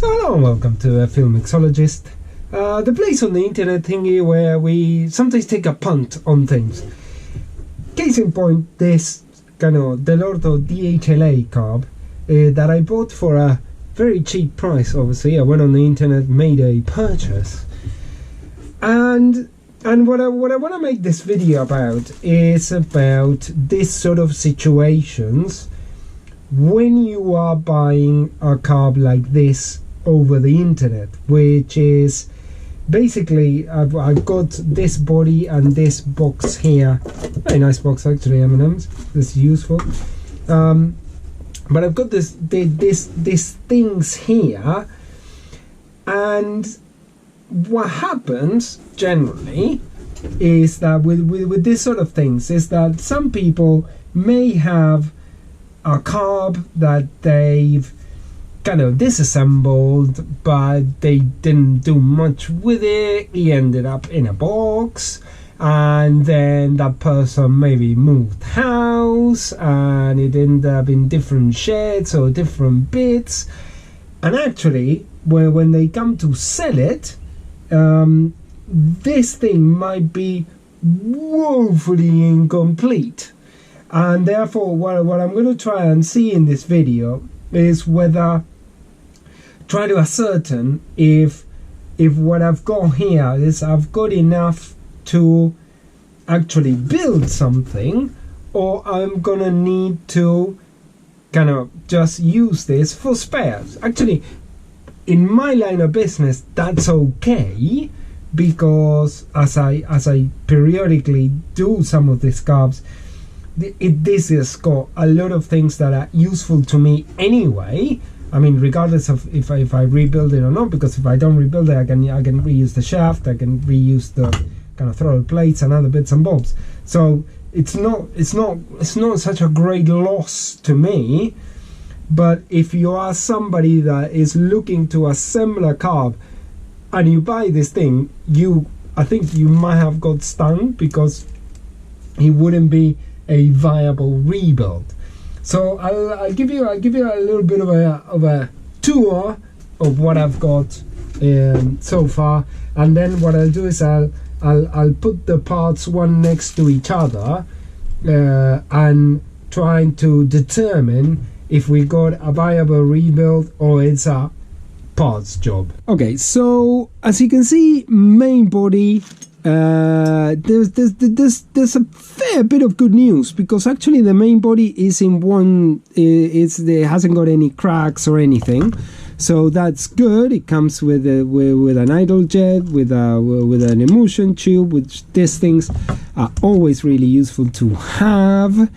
So hello and welcome to a film Mixologist, the place on the internet thingy where we sometimes take a punt on things. Case in point, this kind of Dellorto DHLA carb that I bought for a very cheap price. Obviously, I went on the internet, made a purchase, and what I want to make this video about is about this sort of situations when you are buying a carb like this over the internet, which is basically I've got this body and this box here. Very nice box actually, M&M's. This is useful. But I've got this things here, and what happens generally is that with this sort of things is that some people may have a carb that they've kind of disassembled, but they didn't do much with it. He ended up in a box, and then that person maybe moved house and it ended up in different sheds or different bits, and actually when they come to sell it, this thing might be woefully incomplete. And therefore what I'm going to try and see in this video is try to ascertain if what I've got here is I've got enough to actually build something, or I'm gonna need to kind of just use this for spares. Actually, in my line of business, that's okay, because as I periodically do some of these carbs, this has got a lot of things that are useful to me anyway. I mean, regardless of if I rebuild it or not, because if I don't rebuild it, I can reuse the shaft, I can reuse the kind of throttle plates and other bits and bobs. So it's not such a great loss to me. But if you are somebody that is looking to assemble a carb and you buy this thing, I think you might have got stung, because it wouldn't be a viable rebuild. So I'll give you a little bit of a tour of what I've got so far, and then what I'll do is I'll put the parts one next to each other and trying to determine if we got a viable rebuild or it's a parts job. Okay, so as you can see, main body. There's a fair bit of good news, because actually the main body is in one. It hasn't got any cracks or anything, so that's good. It comes with an idle jet, with an emulsion tube, which these things are always really useful to have.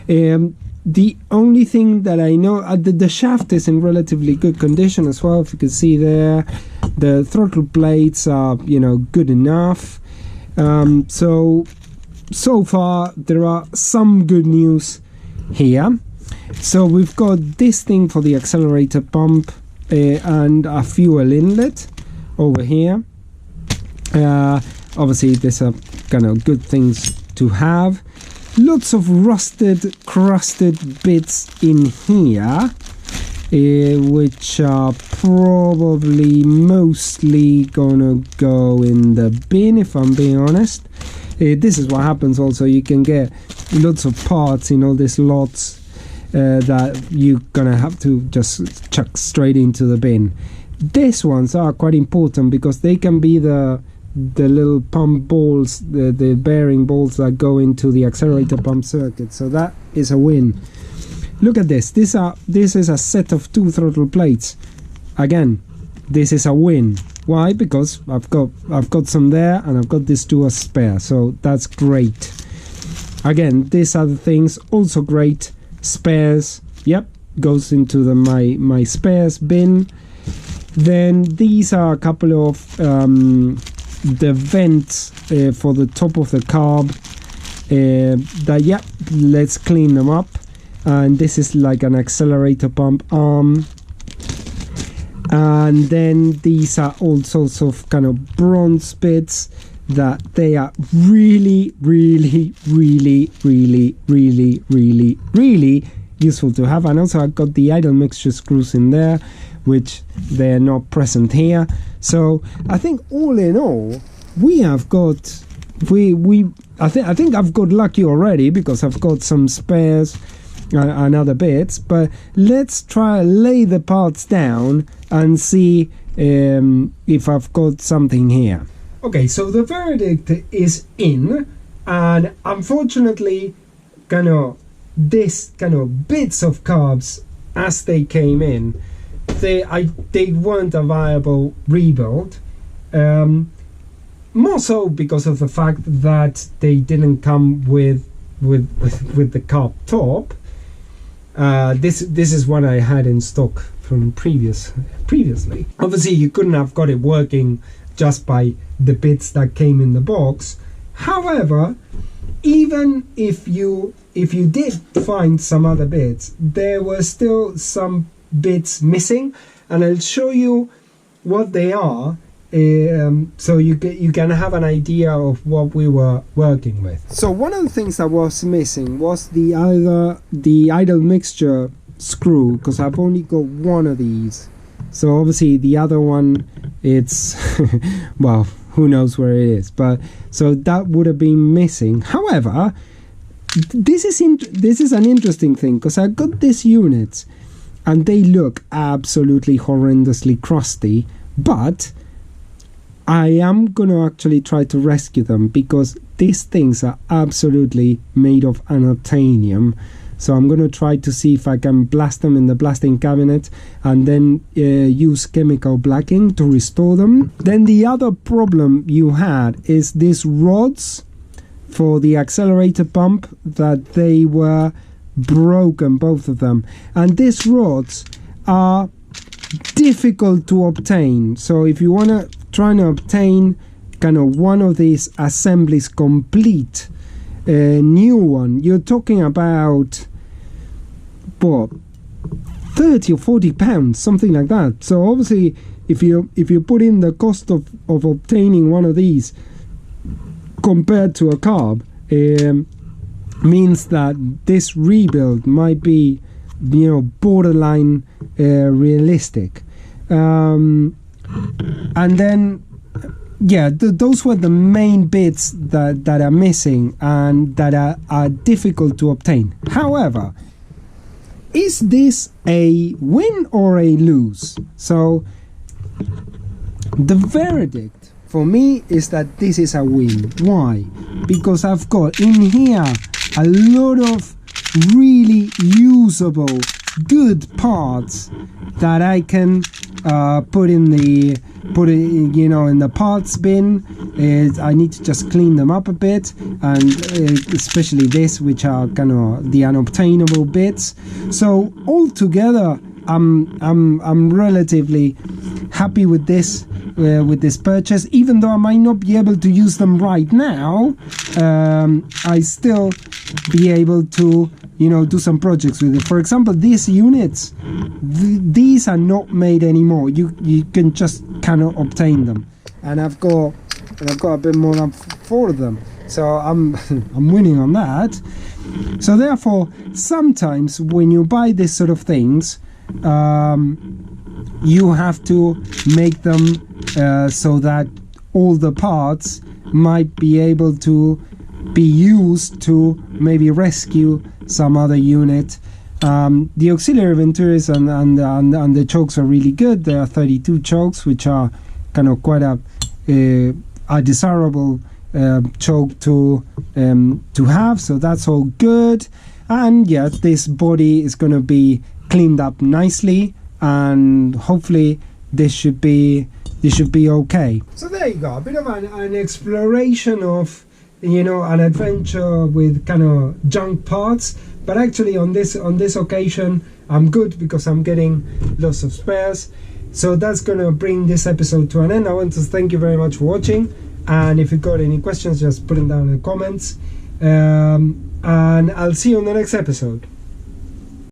The only thing that I know, the shaft is in relatively good condition as well. If you can see there, the throttle plates are good enough. So far there are some good news here. So we've got this thing for the accelerator pump and a fuel inlet over here. Obviously these are kind of good things to have. Lots of rusted, crusted bits in here, which are probably mostly gonna go in the bin, if I'm being honest. This is what happens also. You can get lots of parts in all these lots that you're gonna have to just chuck straight into the bin. These ones are quite important, because they can be the little pump balls, the bearing balls that go into the accelerator pump circuit. So that is a win. Look at this. This is a set of 2 throttle plates. Again, this is a win. Why? Because I've got some there, and I've got these 2 as spare. So that's great. Again, these are the things also great. Spares. Yep, goes into my spares bin. Then these are a couple of the vents for the top of the carb. Let's clean them up. And this is like an accelerator pump arm, and then these are all sorts of kind of bronze bits that they are really useful to have. And also I've got the idle mixture screws in there, which they're not present here. So I think all in all, we have got I think I've got lucky already, because I've got some spares and other bits. But let's try lay the parts down and see if I've got something here. Okay, so the verdict is in, and unfortunately, this bits of carbs as they came in, they weren't a viable rebuild. More so because of the fact that they didn't come with the carb top. This is what I had in stock from previously. Obviously, you couldn't have got it working just by the bits that came in the box. However, even if you did find some other bits, there were still some bits missing, and I'll show you what they are, so you can have an idea of what we were working with. So one of the things that was missing was the idle mixture screw, because I've only got one of these. So obviously the other one, it's well, who knows where it is, but so that would have been missing. However, this is an interesting thing, because I got these units and they look absolutely horrendously crusty, but I am gonna actually try to rescue them, because these things are absolutely made of unobtainium. So I'm gonna try to see if I can blast them in the blasting cabinet and then use chemical blacking to restore them. Then the other problem you had is these rods for the accelerator pump, that they were broken, both of them, and these rods are difficult to obtain. So if you want to try to obtain one of these assemblies complete, new one, you're talking about what, 30 or 40 pounds, something like that. So obviously if you put in the cost of obtaining one of these compared to a carb, means that this rebuild might be, borderline realistic. And then those were the main bits that are missing and that are difficult to obtain. However, is this a win or a lose? So the verdict for me is that this is a win. Why? Because I've got in here a lot of really usable, good parts that I can put in the parts bin. I need to just clean them up a bit, and especially this, which are the unobtainable bits. So altogether, I'm relatively happy with this purchase. Even though I might not be able to use them right now, I still be able to do some projects with it. For example, these units, these are not made anymore. You can just cannot obtain them, and I've got a bit more than 4 of them, so I'm winning on that. So therefore, sometimes when you buy this sort of things, you have to make them so that all the parts might be able to be used to maybe rescue some other unit. The auxiliary ventures and the chokes are really good. There are 32 chokes, which are quite a desirable choke to have, so that's all good. And this body is going to be cleaned up nicely, and hopefully this should be okay. So there you go, a bit of an exploration of an adventure with junk parts. But actually on this occasion I'm good, because I'm getting lots of spares. So that's gonna bring this episode to an end. I want to thank you very much for watching, and if you've got any questions, just put them down in the comments, and I'll see you on the next episode.